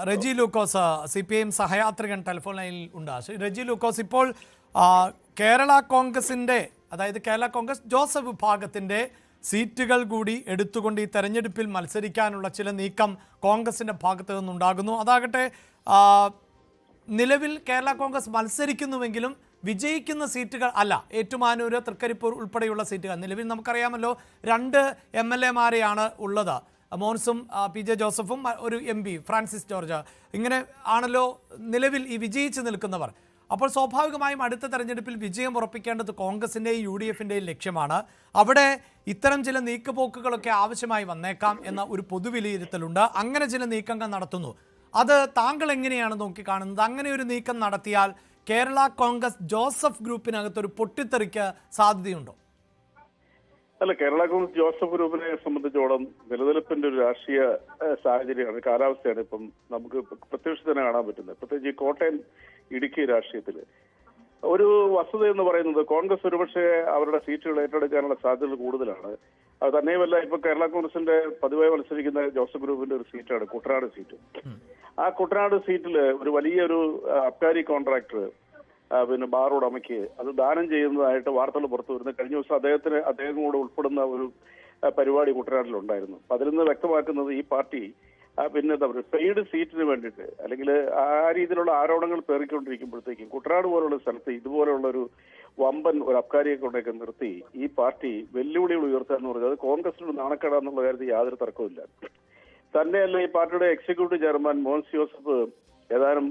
റെജി ലൂക്കോസ് CPIM സഹയാത്രികൻ telephone ലൈനിൽ ഉണ്ട്. റെജി ലൂക്കോസ്, ഇപ്പോൾ കേരള കോൺഗ്രസിൻ്റെ, അതായത് കേരള കോൺഗ്രസ് ജോസഫ് വിഭാഗത്തിൻ്റെ സീറ്റുകൾ കൂടി എടുത്തുകൊണ്ട് ഈ തെരഞ്ഞെടുപ്പിൽ മത്സരിക്കാനുള്ള ചില നീക്കം കോൺഗ്രസിൻ്റെ ഭാഗത്തു നിന്നുണ്ടാകുന്നു. അതാകട്ടെ നിലവിൽ കേരള കോൺഗ്രസ് മത്സരിക്കുന്നുവെങ്കിലും വിജയിക്കുന്ന സീറ്റുകൾ അല്ല. ഏറ്റുമാനൂര്, തൃക്കരിപ്പൂർ ഉൾപ്പെടെയുള്ള സീറ്റുകൾ നിലവിൽ നമുക്കറിയാമല്ലോ 2 MLA-മാരെയാണ് ഉള്ളത്. മോൻസും PJ ജോസഫും ഒരു MP ഫ്രാൻസിസ് ജോർജ്. ഇങ്ങനെ ആണല്ലോ നിലവിൽ ഈ വിജയിച്ച് നിൽക്കുന്നവർ. അപ്പോൾ സ്വാഭാവികമായും അടുത്ത തെരഞ്ഞെടുപ്പിൽ വിജയം ഉറപ്പിക്കേണ്ടത് കോൺഗ്രസിൻ്റെയും UDF-ൻ്റെയും ലക്ഷ്യമാണ്. അവിടെ ഇത്തരം ചില നീക്കുപോക്കുകളൊക്കെ ആവശ്യമായി വന്നേക്കാം എന്ന ഒരു പൊതുവിലയിരുത്തലുണ്ട്. അങ്ങനെ ചില നീക്കങ്ങൾ നടത്തുന്നു. അത് താങ്കൾ എങ്ങനെയാണ് നോക്കിക്കാണുന്നത്? അങ്ങനെ ഒരു നീക്കം നടത്തിയാൽ കേരള കോൺഗ്രസ് ജോസഫ് ഗ്രൂപ്പിനകത്തൊരു പൊട്ടിത്തെറിക്ക് സാധ്യതയുണ്ടോ? അല്ല, കേരള കോൺഗ്രസ് ജോസഫ് ഗ്രൂപ്പിനെ സംബന്ധിച്ചോളം നിലനിൽപ്പിന്റെ ഒരു രാഷ്ട്രീയ സാഹചര്യമാണ്, കാലാവസ്ഥയാണ് ഇപ്പം നമുക്ക് പ്രത്യക്ഷത്തിൽ തന്നെ കാണാൻ പറ്റുന്നത്. പ്രത്യേകിച്ച് ഈ കോട്ടയം ഇടുക്കി രാഷ്ട്രീയത്തിൽ ഒരു വസ്തുത എന്ന് പറയുന്നത് കോൺഗ്രസ് ഒരുപക്ഷെ അവരുടെ സീറ്റുകൾ ഏറ്റെടുക്കാനുള്ള സാധ്യതകൾ കൂടുതലാണ്. അത് തന്നെയുമല്ല, ഇപ്പൊ കേരള കോൺഗ്രസിന്റെ പതിവായി മത്സരിക്കുന്ന ജോസഫ് ഗ്രൂപ്പിന്റെ ഒരു സീറ്റാണ് കുട്ടനാട് സീറ്റ്. ആ കുട്ടനാട് സീറ്റിൽ ഒരു വലിയൊരു അബ്കാരി കോൺട്രാക്ടർ പിന്നെ ബാർ ഉടമയ്ക്ക് അത് ദാനം ചെയ്യുന്നതായിട്ട് വാർത്തകൾ പുറത്തു വരുന്നത്. കഴിഞ്ഞ ദിവസം അദ്ദേഹം കൂടെ ഉൾപ്പെടുന്ന ഒരു പരിപാടി കുട്ടനാട്ടിലുണ്ടായിരുന്നു. അതിൽ നിന്ന് വ്യക്തമാക്കുന്നത് ഈ പാർട്ടി പിന്നെ എന്താ പറയുക, പെയ്ഡ് സീറ്റിന് വേണ്ടിയിട്ട് അല്ലെങ്കിൽ ആ രീതിയിലുള്ള ആരോപണങ്ങൾ പേറിക്കൊണ്ടിരിക്കുമ്പോഴത്തേക്കും കുട്ടനാട് പോലുള്ള സ്ഥലത്ത് ഇതുപോലുള്ള ഒരു വമ്പൻ ഒരു അബ്കാരിയെ കൊണ്ടൊക്കെ നിർത്തി ഈ പാർട്ടി വെല്ലുവിളികൾ ഉയർത്തുക എന്ന് പറഞ്ഞത് കോൺഗ്രസിനോട് നാണക്കേടാന്നുള്ള കാര്യത്തിൽ യാതൊരു തർക്കവുമില്ല. തന്നെയല്ല, ഈ പാർട്ടിയുടെ എക്സിക്യൂട്ടീവ് ചെയർമാൻ മോൻസ് ജോസഫ് ഏതാനും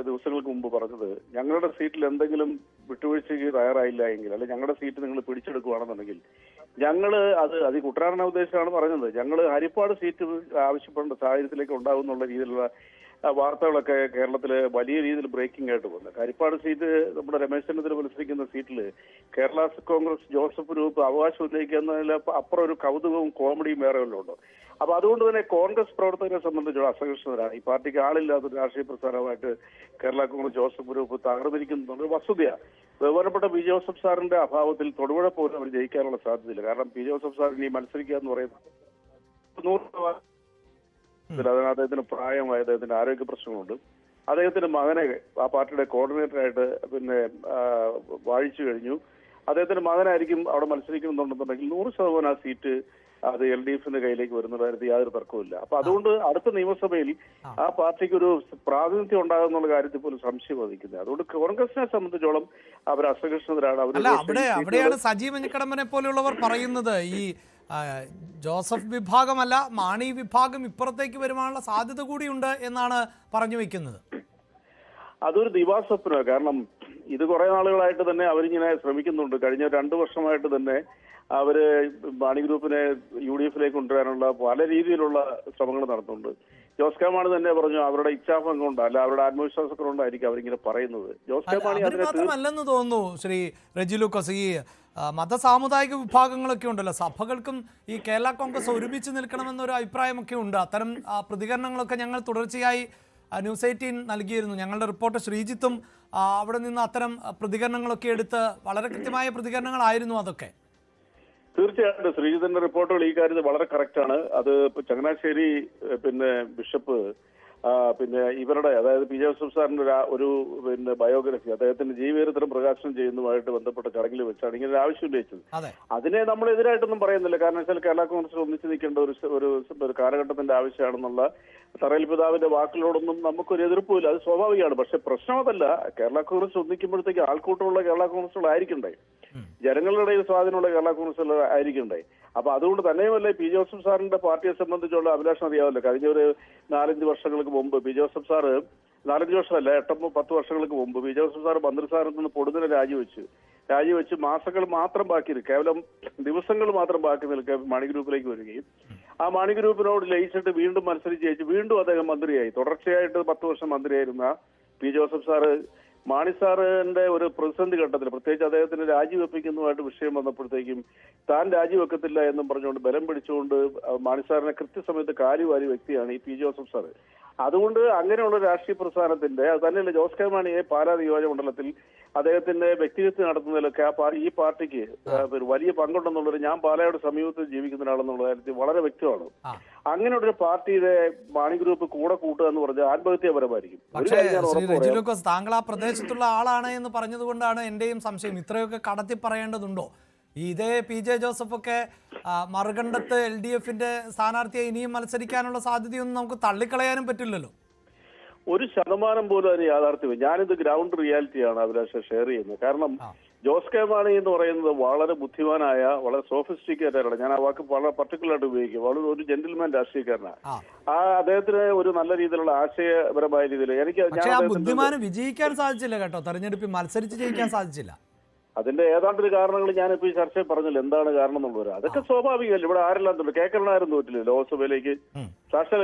ദിവസങ്ങൾക്ക് മുമ്പ് പറഞ്ഞത്, ഞങ്ങളുടെ സീറ്റിൽ എന്തെങ്കിലും വിട്ടുവീഴ്ചയ്ക്ക് തയ്യാറായില്ല എങ്കിൽ, അല്ലെങ്കിൽ ഞങ്ങളുടെ സീറ്റ് നിങ്ങൾ പിടിച്ചെടുക്കുകയാണെന്നുണ്ടെങ്കിൽ അത് കുട്ടനാടിനെ ഉദ്ദേശിച്ചാണ് പറഞ്ഞത്, ഞങ്ങൾ ഹരിപ്പാട് സീറ്റ് ആവശ്യപ്പെടേണ്ട സാഹചര്യത്തിലേക്ക് ഉണ്ടാകുന്നുള്ള രീതിയിലുള്ള വാർത്തകളൊക്കെ കേരളത്തില് വലിയ രീതിയിൽ ബ്രേക്കിംഗ് ആയിട്ട് പോകുന്നത്. ഹരിപ്പാട് സീറ്റ് നമ്മുടെ രമേശ് ചെന്നിത്തല മത്സരിക്കുന്ന സീറ്റിൽ കേരള കോൺഗ്രസ് ജോസഫ് ഗ്രൂപ്പ് അവകാശം ഉന്നയിക്കുന്നതിൽ അപ്പുറം ഒരു കൗതുകവും കോമഡിയും വേറെ വല്ലതും ഉണ്ടോ? അപ്പൊ അതുകൊണ്ട് തന്നെ കോൺഗ്രസ് പ്രവർത്തകരെ സംബന്ധിച്ചുള്ള അസഹിഷ്ണുതരാണ്. ഈ പാർട്ടിക്ക് ആളില്ലാത്ത രാഷ്ട്രീയ പ്രസ്ഥാനമായിട്ട് കേരള കോൺഗ്രസ് ജോസഫ് ഗ്രൂപ്പ് തകർന്നിരിക്കുന്ന വസ്തുതയാണ്. ബഹുമാനപ്പെട്ട പി ജോസഫ് സാറിന്റെ അഭാവത്തിൽ തൊടുപുഴ പോലും അവർ ജയിക്കാനുള്ള സാധ്യതയില്ല. കാരണം പി ജോസഫ് സാറിന് ഈ മത്സരിക്കുക എന്ന് പറയുന്നത് 100% അദ്ദേഹത്തിന് പ്രായമായ, അദ്ദേഹത്തിന്റെ ആരോഗ്യ പ്രശ്നങ്ങളുണ്ട്. അദ്ദേഹത്തിന്റെ മകനെ ആ പാർട്ടിയുടെ കോർഡിനേറ്ററായിട്ട് പിന്നെ വാഴിച്ചു കഴിഞ്ഞു. അദ്ദേഹത്തിന്റെ മകനായിരിക്കും അവിടെ മത്സരിക്കുന്നുണ്ടെന്നുണ്ടെങ്കിൽ 100% ആ സീറ്റ് അത് LDF-ന്റെ കയ്യിലേക്ക് വരുന്ന കാര്യത്തിൽ യാതൊരു തർക്കവുമില്ല. അപ്പൊ അതുകൊണ്ട് അടുത്ത നിയമസഭയിൽ ആ പാർട്ടിക്ക് ഒരു പ്രാതിനിധ്യം ഉണ്ടാകുന്നുള്ള കാര്യത്തിൽ പോലും സംശയം വഹിക്കുന്നത്. അതുകൊണ്ട് കോൺഗ്രസിനെ സംബന്ധിച്ചോളം അവർ അസഹിഷ്ണുതരാണ്. അവിടെയാണ് സജീവ് മഞ്ഞക്കടമ്പനെ പോലെയുള്ളവർ പറയുന്നത് ഈ ജോസഫ് വിഭാഗമല്ല, മാണി വിഭാഗം ഇപ്പുറത്തേക്ക് വരുവാനുള്ള സാധ്യത കൂടിയുണ്ട് എന്നാണ് പറഞ്ഞു വെക്കുന്നത്. അതൊരു ദിവാസ്വപ്നമാണ്. കാരണം ഇത് കുറെ നാളുകളായിട്ട് തന്നെ അവരിങ്ങനെ ശ്രമിക്കുന്നുണ്ട്. കഴിഞ്ഞ 2 വർഷമായിട്ട് തന്നെ അവര് മാണി ഗ്രൂപ്പിനെ UDF-ലേക്ക് കൊണ്ടുവരാനുള്ള പല രീതിയിലുള്ള ശ്രമങ്ങൾ നടത്തുന്നുണ്ട്. ജോസ് കെ മാണി തന്നെ പറഞ്ഞു അവരുടെ ഇച്ഛാഭംഗം കൊണ്ട്, അല്ല അവരുടെ ആത്മവിശ്വാസക്കുറവ് കൊണ്ടായിരിക്കും അവരിങ്ങനെ പറയുന്നത്. ജോസ് കെ മാണി മാത്രമല്ലെന്ന് തോന്നുന്നു ശ്രീ റെജി ലൂക്കോസ്. ഈ മതസാമുദായിക വിഭാഗങ്ങളൊക്കെ ഉണ്ടല്ലോ, സഭകൾക്കും ഈ കേരള കോൺഗ്രസ് ഒരുമിച്ച് നിൽക്കണമെന്നൊരു അഭിപ്രായമൊക്കെ ഉണ്ട്. അത്തരം പ്രതികരണങ്ങളൊക്കെ ഞങ്ങൾ തുടർച്ചയായി ന്യൂസ് 18 നൽകിയിരുന്നു. ഞങ്ങളുടെ റിപ്പോർട്ടർ ശ്രീജിത്തും അവിടെ നിന്ന് അത്തരം പ്രതികരണങ്ങളൊക്കെ എടുത്ത് വളരെ കൃത്യമായ പ്രതികരണങ്ങളായിരുന്നു അതൊക്കെ. തീർച്ചയായിട്ടും ശ്രീജിത്തിന്റെ റിപ്പോർട്ടുകൾ ഈ കാര്യത്തിൽ വളരെ കറക്റ്റാണ്. അത് ചങ്ങനാശ്ശേരി പിന്നെ ബിഷപ്പ് പിന്നെ ഇവരുടെ, അതായത് പി ജോസഫ് സാറിന്റെ ഒരു പിന്നെ ബയോഗ്രഫി അദ്ദേഹത്തിന്റെ ജീവചരിത്രം പ്രകാശനം ചെയ്യുന്നതുമായിട്ട് ബന്ധപ്പെട്ട ചടങ്ങിൽ വെച്ചാണ് ഇങ്ങനെ ഒരു ആവശ്യം ഉന്നയിച്ചത്. അതിനെ നമ്മൾ എതിരായിട്ടൊന്നും പറയുന്നില്ല. കാരണം വെച്ചാൽ കേരള കോൺഗ്രസിൽ ഒന്നിച്ചു നിൽക്കേണ്ട ഒരു കാലഘട്ടത്തിന്റെ ആവശ്യമാണെന്നുള്ള തറയിൽ പിതാവിന്റെ വാക്കുകളോടൊന്നും നമുക്കൊരു എതിർപ്പില്ല. അത് സ്വാഭാവികമാണ്. പക്ഷെ പ്രശ്നം അതല്ല. കേരള കോൺഗ്രസ് ഒന്നിക്കുമ്പോഴത്തേക്ക് ആൾക്കൂട്ടമുള്ള കേരള കോൺഗ്രസുകളായിരിക്കണ്ടേ, ജനങ്ങളുടെ ഇടയിൽ സ്വാധീനമുള്ള കേരള കോൺഗ്രസുകൾ ആയിരിക്കണ്ടേ. അപ്പൊ അതുകൊണ്ട് തന്നെയുമല്ല, പി ജോസഫ് സാറിന്റെ പാർട്ടിയെ സംബന്ധിച്ചുള്ള അഭിലാഷം അറിയാമല്ലോ. കഴിഞ്ഞ ഒരു 4-5 വർഷങ്ങൾക്ക് മുമ്പ് പി ജോസഫ് സാറ്, 4-5 വർഷമല്ല 8-10 വർഷങ്ങൾക്ക് മുമ്പ് പി ജോസഫ് സാർ മന്ത്രിസ്ഥാനത്ത് നിന്ന് പൊടുന്നതിനെ രാജിവെച്ച് മാസങ്ങൾ മാത്രം ബാക്കി, കേവലം ദിവസങ്ങൾ മാത്രം ബാക്കി നിൽക്കാൻ മാണി ഗ്രൂപ്പിലേക്ക് വരികയും ആ മാണി ഗ്രൂപ്പിനോട് ലയിച്ചിട്ട് വീണ്ടും മത്സരിച്ച് ജയിച്ചു വീണ്ടും അദ്ദേഹം മന്ത്രിയായി. തുടർച്ചയായിട്ട് 10 വർഷം മന്ത്രിയായിരുന്ന പി ജോസഫ് സാറ് മാണി സാറിന്റെ ഒരു പ്രതിസന്ധി ഘട്ടത്തിൽ, പ്രത്യേകിച്ച് അദ്ദേഹത്തിന് രാജിവെപ്പിക്കുന്നതുമായിട്ട് വിഷയം വന്നപ്പോഴത്തേക്കും താൻ രാജിവെക്കത്തില്ല എന്നും പറഞ്ഞുകൊണ്ട് ബലം പിടിച്ചുകൊണ്ട് മാണി സാറിനെ കൃത്യസമയത്ത് കാലുവാരി വ്യക്തിയാണ് ഈ പി ജോസഫ് സാറ്. അതുകൊണ്ട് അങ്ങനെയുള്ള രാഷ്ട്രീയ പ്രസ്ഥാനത്തിന്റെ, അത് തന്നെയല്ല ജോസ് കെ മാണിയെ പാലാ നിയോജകമണ്ഡലത്തിൽ അദ്ദേഹത്തിന്റെ വ്യക്തിഗത നടത്തുന്നതിലൊക്കെ ഈ പാർട്ടിക്ക് വലിയ പങ്കുണ്ടെന്നുള്ളത് ഞാൻ പാലായുടെ സമീപത്തിൽ ജീവിക്കുന്ന ഒരാളെന്നുള്ള കാര്യത്തിൽ വളരെ വ്യക്തമാണ്. അങ്ങനെയുള്ള ഒരു പാർട്ടിയുടെ മാണി ഗ്രൂപ്പ് കൂടെ കൂട്ടുക എന്ന് പറഞ്ഞാൽ ആത്മഹത്യാപരമായിരിക്കും. ഒരു പക്ഷേ കാര്യം ഞാൻ ശ്രീ ഉറപ്പ് റെജി പറയാം. ലൂക്കോസ്, താങ്കൾ ആ പ്രദേശത്തുള്ള ആളാണ് എന്ന് പറഞ്ഞതുകൊണ്ടാണ് എന്റെയും സംശയം. ഇത്രയൊക്കെ കടത്തി പറയേണ്ടതുണ്ടോ? ഇതേ പി ജെ ജോസഫ് ഒക്കെ മറുകണ്ഠത്ത് LDF-ന്റെ സ്ഥാനാർത്ഥിയെ ഇനിയും മത്സരിക്കാനുള്ള സാധ്യതയൊന്നും നമുക്ക് തള്ളിക്കളയാനും പറ്റില്ലല്ലോ. 1% പോലും അതിന് യാഥാർത്ഥ്യമില്ല. ഞാനിത് ഗ്രൗണ്ട് റിയാലിറ്റിയാണ് അഭിലാഷ ഷെയർ ചെയ്യുന്നത്. കാരണം ജോസ് കെ മാണി എന്ന് പറയുന്നത് വളരെ ബുദ്ധിമാനായ, വളരെ സോഫിസ്റ്റിക്കേറ്റഡ് ആണ്. ഞാൻ ആ വാക്ക് വളരെ പർട്ടിക്കുലറായിട്ട് ഉപയോഗിക്കും. വളരെ ഒരു ജെന്റിൽമാൻ രാഷ്ട്രീയക്കാരനാണ്. അദ്ദേഹത്തിന് ഒരു നല്ല രീതിയിലുള്ള ആശയപരമായ രീതിയിൽ പക്ഷേ ആ ബുദ്ധിമാന് വിജയിക്കാൻ സാധിച്ചില്ല കേട്ടോ. തെരഞ്ഞെടുപ്പിൽ മത്സരിച്ച് ജയിക്കാൻ സാധിച്ചില്ല. അതിന്റെ ഏതാണ്ടൊരു കാരണങ്ങൾ ഞാനിപ്പോ ഈ ചർച്ചയിൽ പറഞ്ഞില്ല, എന്താണ് കാരണം എന്നുള്ളത്. അതൊക്കെ സ്വാഭാവികമല്ല. ഇവിടെ ആരെല്ലാം തോറ്റു? കേക്കരനാരും തോറ്റില്ലേ ലോക്സഭയിലേക്ക്? സാക്ഷാൽ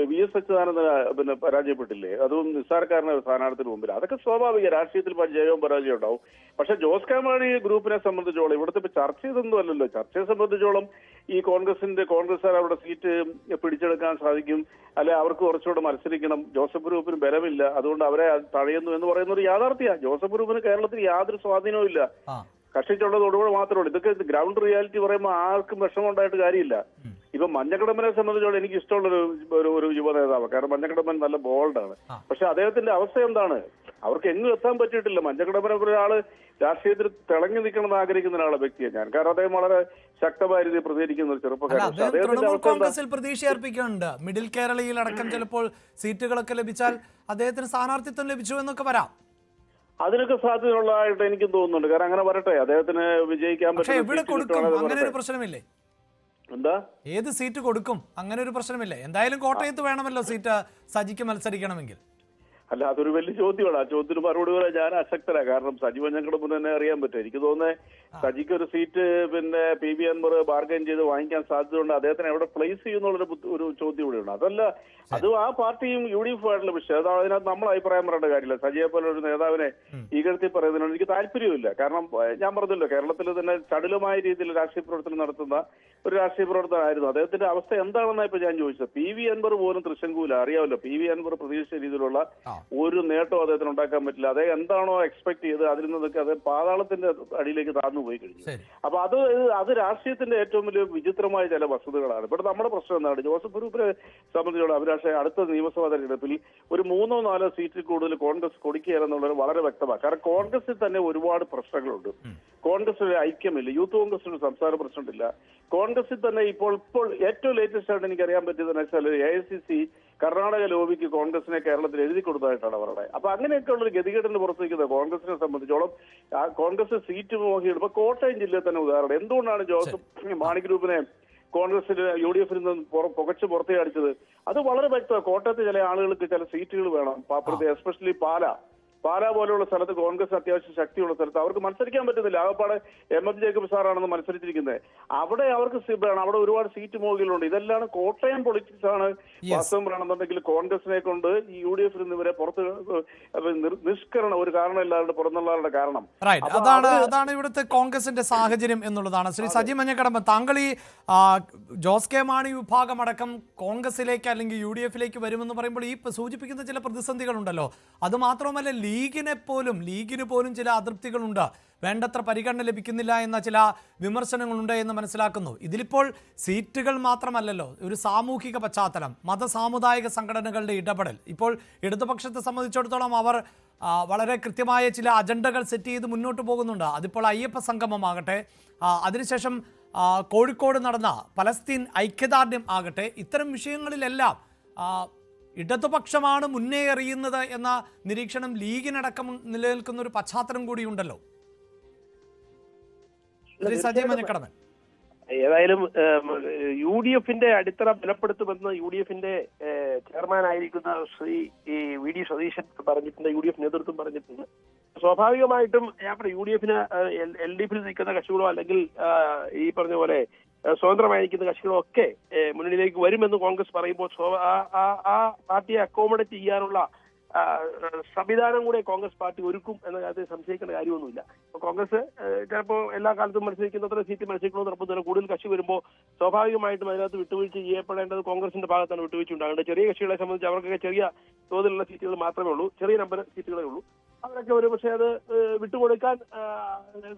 VS അച്യുതാനന്ദൻ പരാജയപ്പെട്ടില്ലേ? അതും നിസ്സാരക്കാരനായ സ്ഥാനാർത്ഥിന് മുമ്പിൽ. അതൊക്കെ സ്വാഭാവിക. രാഷ്ട്രീയത്തിൽ ജയവും പരാജയം ഉണ്ടാവും. പക്ഷെ ജോസ് കെ മാണി ഗ്രൂപ്പിനെ സംബന്ധിച്ചോളം ഇവിടുത്തെ ഇപ്പൊ ചർച്ച ചെയ്തൊന്നും അല്ലല്ലോ. ചർച്ചയെ സംബന്ധിച്ചോളം ഈ കോൺഗ്രസ്സുകാർ അവിടെ സീറ്റ് പിടിച്ചെടുക്കാൻ സാധിക്കും, അല്ലെ അവർക്ക് കുറച്ചുകൂടെ മത്സരിക്കണം, ജോസഫ് ഗ്രൂപ്പിന് ബലമില്ല, അതുകൊണ്ട് അവരെ തഴയുന്നു എന്ന് പറയുന്ന ഒരു യാഥാർത്ഥ്യമാണ്. ജോസഫ് ഗ്രൂപ്പിന് കേരളത്തിൽ യാതൊരു സ്വാധീനവും ഇല്ല. കക്ഷിച്ചുള്ളത് ഒടുകൂടെ മാത്രമേ ഉള്ളൂ. ഇതൊക്കെ ഗ്രൗണ്ട് റിയാലിറ്റി പറയുമ്പോൾ ആർക്കും വിഷമം ഉണ്ടായിട്ട് കാര്യമില്ല. ഇപ്പൊ മഞ്ഞക്കടമ്പനെ സംബന്ധിച്ചോളം എനിക്ക് ഇഷ്ടമുള്ള ഒരു യുവ നേതാവ്. കാരണം മഞ്ഞക്കടമ്പൻ നല്ല ബോൾഡാണ്. പക്ഷെ അദ്ദേഹത്തിന്റെ അവസ്ഥ എന്താണ്? അവർക്ക് എങ്ങും എത്താൻ പറ്റിയിട്ടില്ല. മഞ്ഞക്കടമ്പനെ ഒരാള് രാഷ്ട്രീയത്തിൽ തിളങ്ങി നിൽക്കണമെന്ന് ആഗ്രഹിക്കുന്ന ഒരാളെ വ്യക്തിയാണ് ഞാൻ. കാരണം അദ്ദേഹം വളരെ ശക്തമായ രീതിയിൽ പ്രതികരിക്കുന്ന ഒരു ചെറുപ്പക്കാരൻ. കോൺഗ്രസിൽ പ്രതീക്ഷ അർപ്പിക്കുന്നുണ്ട്. മിഡിൽ കേരളയിൽ അടക്കം ചിലപ്പോൾ സീറ്റുകളൊക്കെ ലഭിച്ചാൽ അദ്ദേഹത്തിന് സ്ഥാനാർത്ഥിത്വം ലഭിച്ചു എന്നൊക്കെ വരാം. അതിനൊക്കെ സാധ്യതയുള്ളതായിട്ട് എനിക്കും തോന്നുന്നുണ്ട്. കാരണം അങ്ങനെ വരട്ടെ, അദ്ദേഹത്തിന് വിജയിക്കാൻ പറ്റും. അങ്ങനെ ഒരു പ്രശ്നമില്ലേ? എന്താ ഏത് സീറ്റ് കൊടുക്കും? അങ്ങനെ ഒരു പ്രശ്നമില്ലേ? എന്തായാലും കോട്ടയത്ത് വേണമല്ലോ സീറ്റ് സജിക്ക് മത്സരിക്കണമെങ്കിൽ. അല്ല, അതൊരു വലിയ ചോദ്യമാണ്. ആ ചോദ്യത്തിന് മറുപടി പറയാൻ ഞാൻ അശക്തരാണ്. കാരണം സജി മഞ്ഞക്കടമ്പ് തന്നെ അറിയാൻ പറ്റും. എനിക്ക് തോന്നുന്നത് സജിക്ക് ഒരു സീറ്റ് PV അൻവർ ബാർഗൈൻ ചെയ്ത് വാങ്ങിക്കാൻ സാധ്യതയുണ്ട്. അദ്ദേഹത്തിന് എവിടെ പ്ലേസ് ചെയ്യുന്നുള്ള ഒരു ചോദ്യം കൂടിയുണ്ട്. അതല്ല, അത് ആ പാർട്ടിയും UDF ആയിട്ടുള്ള വിഷയം. അത് അതിനകത്ത് നമ്മൾ അഭിപ്രായം പറയേണ്ട കാര്യമില്ല. സജിയെ പോലെ ഒരു നേതാവിനെ ഈകഴ്ത്തി പറയുന്നതിനോട് എനിക്ക് താല്പര്യമില്ല. കാരണം ഞാൻ പറഞ്ഞല്ലോ, കേരളത്തിൽ തന്നെ ചടുലമായ രീതിയിൽ രാഷ്ട്രീയ പ്രവർത്തനം നടത്തുന്ന ഒരു രാഷ്ട്രീയ പ്രവർത്തനമായിരുന്നു. അദ്ദേഹത്തിന്റെ അവസ്ഥ എന്താണെന്നാണ് ഇപ്പൊ ഞാൻ ചോദിച്ചത്. PV അൻവർ പോലും തൃശങ്കൂല. അറിയാമല്ലോ, PV അൻവർ പ്രതീക്ഷിച്ച രീതിയിലുള്ള ഒരു നേട്ടവും അദ്ദേഹത്തിന് ഉണ്ടാക്കാൻ പറ്റില്ല. അദ്ദേഹം എന്താണോ എക്സ്പെക്ട് ചെയ്ത് അതിൽ നിന്നൊക്കെ അദ്ദേഹം പാതാളത്തിന്റെ അടിയിലേക്ക് താഴ്ന്നു പോയി കഴിഞ്ഞു. അപ്പൊ അത് രാഷ്ട്രീയത്തിന്റെ ഏറ്റവും വലിയ വിചിത്രമായ ചില വസ്തുതകളാണ്. ഇവിടെ നമ്മുടെ പ്രശ്നം എന്താണ്? ജോസഫ് ഗ്രൂപ്പിനെ സംബന്ധിച്ചോളം അഭിലാഷ അടുത്ത നിയമസഭാ തെരഞ്ഞെടുപ്പിൽ ഒരു 3-4 സീറ്റിൽ കൂടുതൽ കോൺഗ്രസ് കൊടുക്കുകയെന്നുള്ളത് വളരെ വ്യക്തമാണ്. കാരണം കോൺഗ്രസിൽ തന്നെ ഒരുപാട് പ്രശ്നങ്ങളുണ്ട്. കോൺഗ്രസിന് ഐക്യമില്ല. യൂത്ത് കോൺഗ്രസിന് സംസ്ഥാന പ്രസിഡന്റില്ല. കോൺഗ്രസിൽ തന്നെ ഇപ്പോൾ ഏറ്റവും ലേറ്റസ്റ്റ് ആയിട്ട് എനിക്ക് അറിയാൻ പറ്റിയതെന്ന് വെച്ചാൽ AICC കർണാടക ലോബിക്ക് കോൺഗ്രസിനെ കേരളത്തിൽ എഴുതി കൊടുത്തതായിട്ടാണ് പറയുന്നത്. അപ്പൊ അങ്ങനെയൊക്കെയുള്ള ഒരു ഗതികേടിന് പുറത്തേക്കുന്നത് കോൺഗ്രസിനെ സംബന്ധിച്ചോളം കോൺഗ്രസ് സീറ്റ് നോക്കിയിട്ട് ഇപ്പൊ കോട്ടയം ജില്ലയിൽ തന്നെ ഉദാഹരണം. എന്തുകൊണ്ടാണ് ജോസഫ് മാണി ഗ്രൂപ്പിനെ കോൺഗ്രസിന് UDF-ൽ നിന്ന് പുകച്ച് പുറത്തേ അടിച്ചത്? അത് വളരെ വ്യക്തമാണ്. കോട്ടയത്ത് ചില ആളുകൾക്ക് ചില സീറ്റുകൾ വേണം. എസ്പെഷ്യലി പാല പോലെയുള്ള സ്ഥലത്ത് കോൺഗ്രസ് അത്യാവശ്യം ശക്തിയുള്ള സ്ഥലത്ത് അവർക്ക് മത്സരിക്കാൻ പറ്റുന്നില്ല. ആകപ്പാടെ MF ജേക്കബ് സാറാണെന്ന് മത്സരിച്ചിരിക്കുന്നത്. അവിടെ അവർക്ക് വേണം. അവിടെ ഒരുപാട് സീറ്റ് മുകളിലുണ്ട്. ഇതെല്ലാം കോട്ടയം പൊളിറ്റിക്സ് ആണ്. വാസ്തവം വേണമെന്നുണ്ടെങ്കിൽ കോൺഗ്രസിനെ കൊണ്ട് ഈ UDF-ൽ നിന്ന് ഇവരെ പുറത്ത് നിഷ്കരണം ഒരു കാരണമില്ലാതെ പുറന്നുള്ളവരുടെ കാരണം. അതാണ് ഇവിടുത്തെ കോൺഗ്രസിന്റെ സാഹചര്യം എന്നുള്ളതാണ്. ശ്രീ സജി മഞ്ഞക്കടമ്പ്, താങ്കൾ ഈ ജോസ് കെ മാണി വിഭാഗം അടക്കം കോൺഗ്രസിലേക്ക് അല്ലെങ്കിൽ UDF-ലേക്ക് വരുമെന്ന് പറയുമ്പോൾ ഈ സൂചിപ്പിക്കുന്ന ചില പ്രതിസന്ധികളുണ്ടല്ലോ. അത് മാത്രമല്ല, ലീഗിന് പോലും ചില അതൃപ്തികളുണ്ട്. വേണ്ടത്ര പരിഗണന ലഭിക്കുന്നില്ല എന്ന ചില വിമർശനങ്ങളുണ്ട് എന്ന് മനസ്സിലാക്കുന്നു. ഇതിലിപ്പോൾ സീറ്റുകൾ മാത്രമല്ലല്ലോ, ഒരു സാമൂഹിക പശ്ചാത്തലം, മതസാമുദായിക സംഘടനകളുടെ ഇടപെടൽ. ഇപ്പോൾ ഇടതുപക്ഷത്തെ സംബന്ധിച്ചിടത്തോളം അവർ വളരെ കൃത്യമായ ചില അജണ്ടകൾ സെറ്റ് ചെയ്ത് മുന്നോട്ട് പോകുന്നുണ്ട്. അതിപ്പോൾ അയ്യപ്പ സംഗമമാകട്ടെ, അതിനുശേഷം കോഴിക്കോട് നടന്ന പലസ്തീൻ ഐക്യദാർഢ്യം ആകട്ടെ, ഇത്തരം വിഷയങ്ങളിലെല്ലാം ഇടതുപക്ഷമാണ് മുന്നേ എറിയുന്നത് എന്ന നിരീക്ഷണം ലീഗിനടക്കം നിലനിൽക്കുന്ന ഒരു പശ്ചാത്തലം കൂടിയുണ്ടല്ലോ. ഏതായാലും UDF-ന്റെ അടിത്തറ ബലപ്പെടുത്തുമെന്ന് UDF-ന്റെ ചെയർമാൻ ആയിരിക്കുന്ന ശ്രീ VD സതീശൻ പറഞ്ഞിട്ടുണ്ട്. UDF നേതൃത്വം പറഞ്ഞിട്ടുണ്ട്. സ്വാഭാവികമായിട്ടും UDF-ന് LDF-ൽ നിൽക്കുന്ന കക്ഷികളോ അല്ലെങ്കിൽ ഈ പറഞ്ഞ പോലെ സ്വതന്ത്രമായിരിക്കുന്ന കക്ഷികളോ ഒക്കെ മുന്നണിയിലേക്ക് വരുമെന്ന് കോൺഗ്രസ് പറയുമ്പോൾ ആ പാർട്ടിയെ അക്കോമഡേറ്റ് ചെയ്യാനുള്ള സംവിധാനം കൂടെ കോൺഗ്രസ് പാർട്ടി ഒരുക്കും എന്ന കാര്യത്തിൽ സംശയിക്കേണ്ട കാര്യമൊന്നുമില്ല. കോൺഗ്രസ് ചിലപ്പോൾ എല്ലാ കാലത്തും മത്സരിക്കുന്നത്ര സീറ്റ് മത്സരിക്കണമെന്ന് നിർബന്ധമില്ല. കൂടുതൽ കക്ഷി വരുമ്പോൾ സ്വാഭാവികമായിട്ടും അതിനകത്ത് വിട്ടുവീഴ്ച ചെയ്യപ്പെടേണ്ടത് കോൺഗ്രസിന്റെ ഭാഗത്താണ് വിട്ടുവീഴ്ച ഉണ്ടാകേണ്ടത്. ചെറിയ കക്ഷികളെ സംബന്ധിച്ച് അവർക്കൊക്കെ ചെറിയ തോതിലുള്ള സീറ്റുകൾ മാത്രമേ ഉള്ളൂ, ചെറിയ നമ്പർ സീറ്റുകളേ ഉള്ളൂ. അവരൊക്കെ ഒരു പക്ഷേ അത് വിട്ടുകൊടുക്കാൻ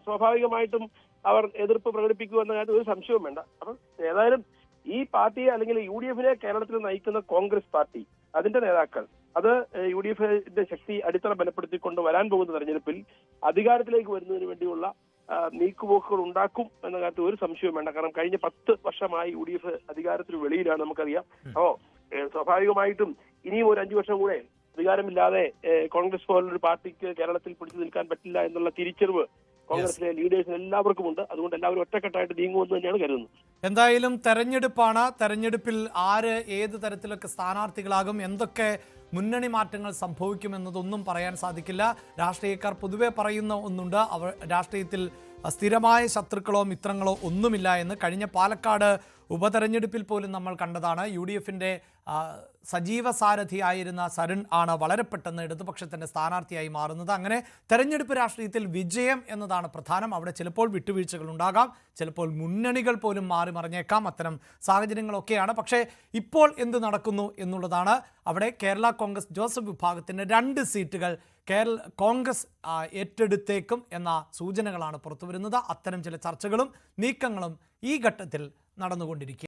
സ്വാഭാവികമായിട്ടും അവർ എതിർപ്പ് പ്രകടിപ്പിക്കുക എന്ന കാര്യത്തിൽ ഒരു സംശയവും വേണ്ട. അപ്പം ഏതായാലും ഈ പാർട്ടിയെ അല്ലെങ്കിൽ UDF-നെ കേരളത്തിൽ നയിക്കുന്ന കോൺഗ്രസ് പാർട്ടി, അതിന്റെ നേതാക്കൾ, അത് UDF-ന്റെ ശക്തി അടിത്തറ ബലപ്പെടുത്തിക്കൊണ്ട് വരാൻ പോകുന്ന തെരഞ്ഞെടുപ്പിൽ അധികാരത്തിലേക്ക് വരുന്നതിന് വേണ്ടിയുള്ള നീക്കുപോക്കുകൾ ഉണ്ടാക്കും എന്ന കാര്യത്തിൽ ഒരു സംശയവും വേണ്ട. കാരണം കഴിഞ്ഞ 10 വർഷമായി UDF അധികാരത്തിന് വെളിയിലാണ്, നമുക്കറിയാം. അപ്പോ സ്വാഭാവികമായിട്ടും ഇനിയും ഒരു 5 വർഷം കൂടെ അധികാരമില്ലാതെ കോൺഗ്രസ് പോലുള്ളൊരു പാർട്ടിക്ക് കേരളത്തിൽ പിടിച്ചു നിൽക്കാൻ പറ്റില്ല എന്നുള്ള തിരിച്ചറിവ് കോൺഗ്രസിലെ ലീഡേഴ്സിന് എല്ലാവർക്കും ഉണ്ട്. അതുകൊണ്ട് എല്ലാവരും ഒറ്റക്കെട്ടായിട്ട് നീങ്ങുമെന്ന് തന്നെയാണ് കരുതുന്നത്. എന്തായാലും തെരഞ്ഞെടുപ്പാണ്. തെരഞ്ഞെടുപ്പിൽ ആര് ഏത് തരത്തിലൊക്കെ സ്ഥാനാർത്ഥികളാകും, എന്തൊക്കെ മുന്നണി മാറ്റങ്ങൾ സംഭവിക്കുമെന്നതൊന്നും പറയാൻ സാധിക്കില്ല. രാഷ്ട്രീയക്കാർ പൊതുവെ പറയുന്ന ഒന്നുണ്ട്, അവർ രാഷ്ട്രീയത്തിൽ സ്ഥിരമായ ശത്രുക്കളോ മിത്രങ്ങളോ ഒന്നുമില്ല എന്ന്. കഴിഞ്ഞ പാലക്കാട് ഉപതെരഞ്ഞെടുപ്പിൽ പോലും നമ്മൾ കണ്ടതാണ്. UDF-ന്റെ സജീവ സാരഥിയായിരുന്ന സരൺ ആണ് വളരെ പെട്ടെന്ന് ഇടതുപക്ഷത്തിൻ്റെ സ്ഥാനാർത്ഥിയായി മാറുന്നത്. അങ്ങനെ തെരഞ്ഞെടുപ്പ് രാഷ്ട്രീയത്തിൽ വിജയം എന്നതാണ് പ്രധാനം. അവിടെ ചിലപ്പോൾ വിട്ടുവീഴ്ചകൾ ഉണ്ടാകാം, ചിലപ്പോൾ മുന്നണികൾ പോലും മാറി മറിഞ്ഞേക്കാം. അത്തരം സാഹചര്യങ്ങളൊക്കെയാണ്. പക്ഷേ ഇപ്പോൾ എന്ത് നടക്കുന്നു എന്നുള്ളതാണ്. അവിടെ കേരള കോൺഗ്രസ് ജോസഫ് വിഭാഗത്തിൻ്റെ 2 സീറ്റുകൾ കോൺഗ്രസ് ഏറ്റെടുത്തേക്കും എന്ന സൂചനകളാണ് പുറത്തുവരുന്നത്. അത്തരം ചില ചർച്ചകളും നീക്കങ്ങളും ഈ ഘട്ടത്തിൽ നടന്നുകൊണ്ടിരിക്കുക.